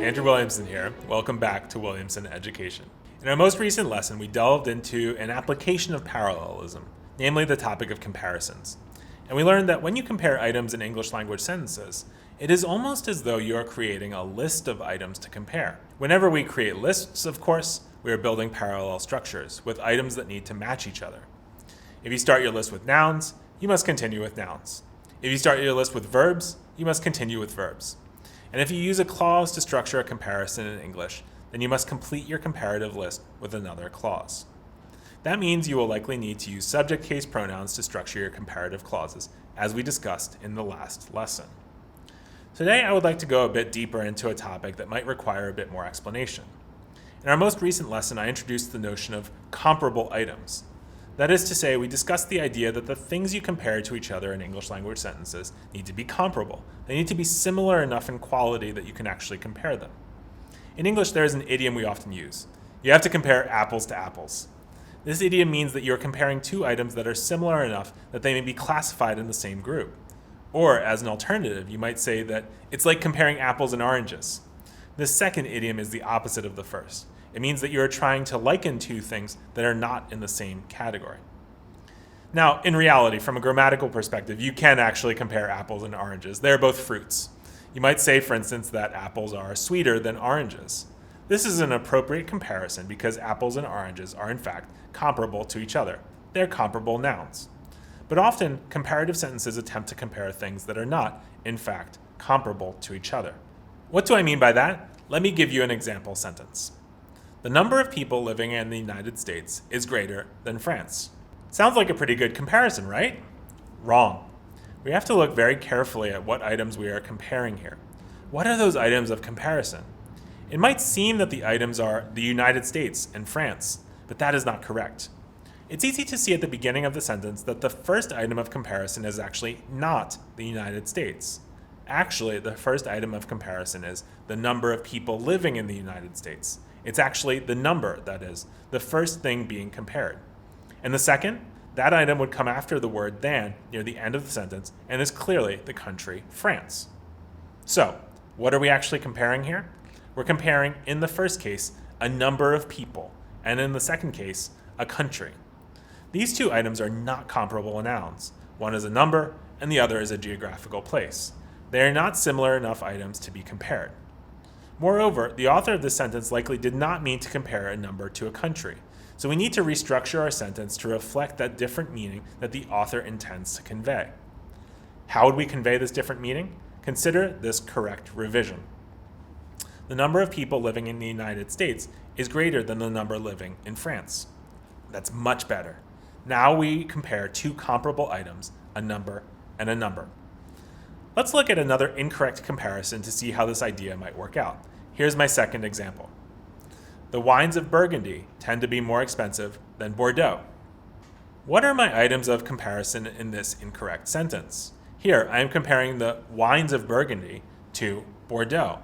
Andrew Williamson here. Welcome back to Williamson Education. In our most recent lesson, we delved into an application of parallelism, namely the topic of comparisons. And we learned that when you compare items in English language sentences, it is almost as though you are creating a list of items to compare. Whenever we create lists, of course, we are building parallel structures with items that need to match each other. If you start your list with nouns, you must continue with nouns. If you start your list with verbs, you must continue with verbs. And if you use a clause to structure a comparison in English, then you must complete your comparative list with another clause. That means you will likely need to use subject case pronouns to structure your comparative clauses, as we discussed in the last lesson. Today, I would like to go a bit deeper into a topic that might require a bit more explanation. In our most recent lesson, I introduced the notion of comparable items. That is to say, we discussed the idea that the things you compare to each other in English language sentences need to be comparable. They need to be similar enough in quality that you can actually compare them. In English, there is an idiom we often use. You have to compare apples to apples. This idiom means that you're comparing two items that are similar enough that they may be classified in the same group. Or, as an alternative, you might say that it's like comparing apples and oranges. This second idiom is the opposite of the first. It means that you are trying to liken two things that are not in the same category. Now, in reality, from a grammatical perspective, you can actually compare apples and oranges. They are both fruits. You might say, for instance, that apples are sweeter than oranges. This is an appropriate comparison because apples and oranges are in fact comparable to each other. They're comparable nouns. But often, comparative sentences attempt to compare things that are not, in fact, comparable to each other. What do I mean by that? Let me give you an example sentence. The number of people living in the United States is greater than France. Sounds like a pretty good comparison, right? Wrong. We have to look very carefully at what items we are comparing here. What are those items of comparison? It might seem that the items are the United States and France, but that is not correct. It's easy to see at the beginning of the sentence that the first item of comparison is actually not the United States. Actually, the first item of comparison is the number of people living in the United States. It's actually the number, that is, the first thing being compared. And the second, that item would come after the word than near the end of the sentence and is clearly the country France. So, what are we actually comparing here? We're comparing, in the first case, a number of people, and in the second case, a country. These two items are not comparable nouns. One is a number, and the other is a geographical place. They are not similar enough items to be compared. Moreover, the author of this sentence likely did not mean to compare a number to a country, so we need to restructure our sentence to reflect that different meaning that the author intends to convey. How would we convey this different meaning? Consider this correct revision. The number of people living in the United States is greater than the number living in France. That's much better. Now we compare two comparable items, a number and a number. Let's look at another incorrect comparison to see how this idea might work out. Here's my second example. The wines of Burgundy tend to be more expensive than Bordeaux. What are my items of comparison in this incorrect sentence? Here, I am comparing the wines of Burgundy to Bordeaux.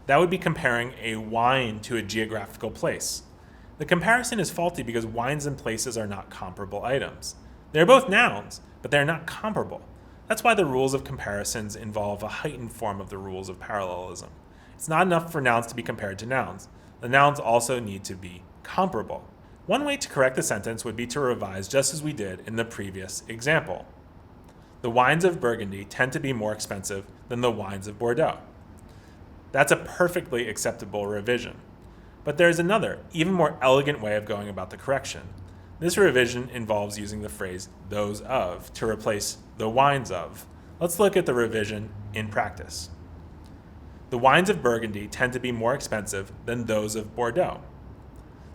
That would be comparing a wine to a geographical place. The comparison is faulty because wines and places are not comparable items. They're both nouns, but they're not comparable. That's why the rules of comparisons involve a heightened form of the rules of parallelism. It's not enough for nouns to be compared to nouns. The nouns also need to be comparable. One way to correct the sentence would be to revise just as we did in the previous example. The wines of Burgundy tend to be more expensive than the wines of Bordeaux. That's a perfectly acceptable revision. But there's another, even more elegant way of going about the correction. This revision involves using the phrase those of to replace the wines of. Let's look at the revision in practice. The wines of Burgundy tend to be more expensive than those of Bordeaux.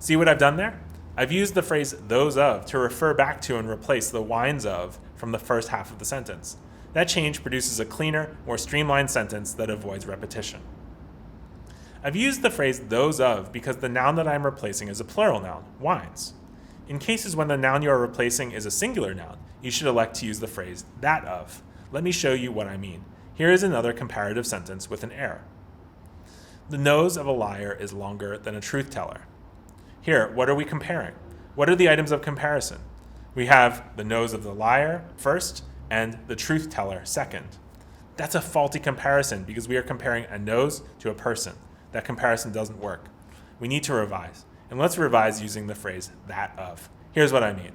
See what I've done there? I've used the phrase those of to refer back to and replace the wines of from the first half of the sentence. That change produces a cleaner, more streamlined sentence that avoids repetition. I've used the phrase those of because the noun that I'm replacing is a plural noun, wines. In cases when the noun you are replacing is a singular noun, you should elect to use the phrase that of. Let me show you what I mean. Here is another comparative sentence with an error. The nose of a liar is longer than a truth teller. Here, what are we comparing? What are the items of comparison? We have the nose of the liar first and the truth teller second. That's a faulty comparison because we are comparing a nose to a person. that comparison doesn't work. We need to revise. And let's revise using the phrase that of. Here's what I mean.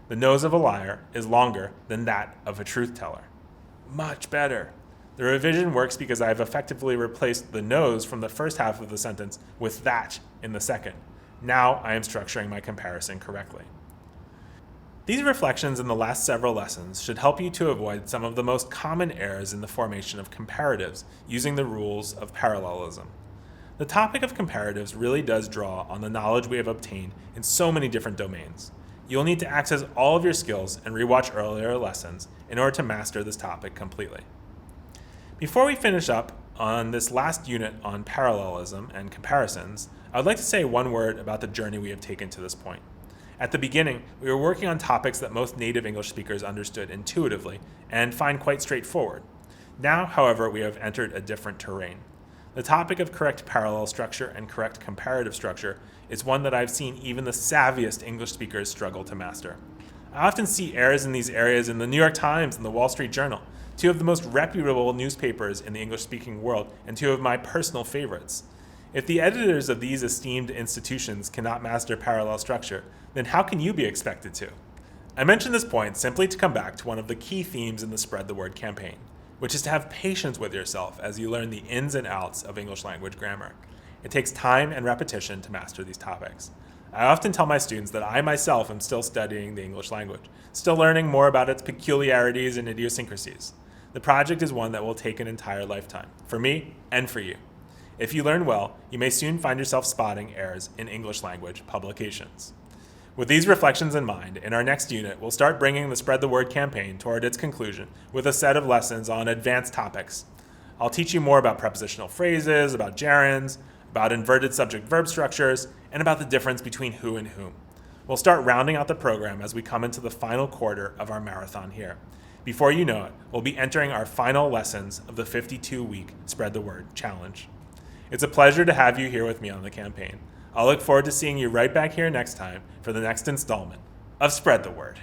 The nose of a liar is longer than that of a truth teller. Much better. The revision works because I've effectively replaced the nose from the first half of the sentence with that in the second. Now I am structuring my comparison correctly. These reflections in the last several lessons should help you to avoid some of the most common errors in the formation of comparatives using the rules of parallelism. The topic of comparatives really does draw on the knowledge we have obtained in so many different domains. You'll need to access all of your skills and rewatch earlier lessons in order to master this topic completely. Before we finish up on this last unit on parallelism and comparisons, I would like to say one word about the journey we have taken to this point. At the beginning, we were working on topics that most native English speakers understood intuitively and find quite straightforward. Now, however, we have entered a different terrain. The topic of correct parallel structure and correct comparative structure is one that I've seen even the savviest English speakers struggle to master. I often see errors in these areas in the New York Times and the Wall Street Journal, two of the most reputable newspapers in the English-speaking world and two of my personal favorites. If the editors of these esteemed institutions cannot master parallel structure, then how can you be expected to? I mention this point simply to come back to one of the key themes in the Spread the Word campaign, which is to have patience with yourself as you learn the ins and outs of English language grammar. It takes time and repetition to master these topics. I often tell my students that I myself am still studying the English language, still learning more about its peculiarities and idiosyncrasies. The project is one that will take an entire lifetime, for me and for you. If you learn well, you may soon find yourself spotting errors in English language publications. With these reflections in mind, in our next unit, we'll start bringing the Spread the Word campaign toward its conclusion with a set of lessons on advanced topics. I'll teach you more about prepositional phrases, about gerunds, about inverted subject-verb structures, and about the difference between who and whom. We'll start rounding out the program as we come into the final quarter of our marathon here. Before you know it, we'll be entering our final lessons of the 52-week Spread the Word challenge. It's a pleasure to have you here with me on the campaign. I'll look forward to seeing you right back here next time for the next installment of Spread the Word.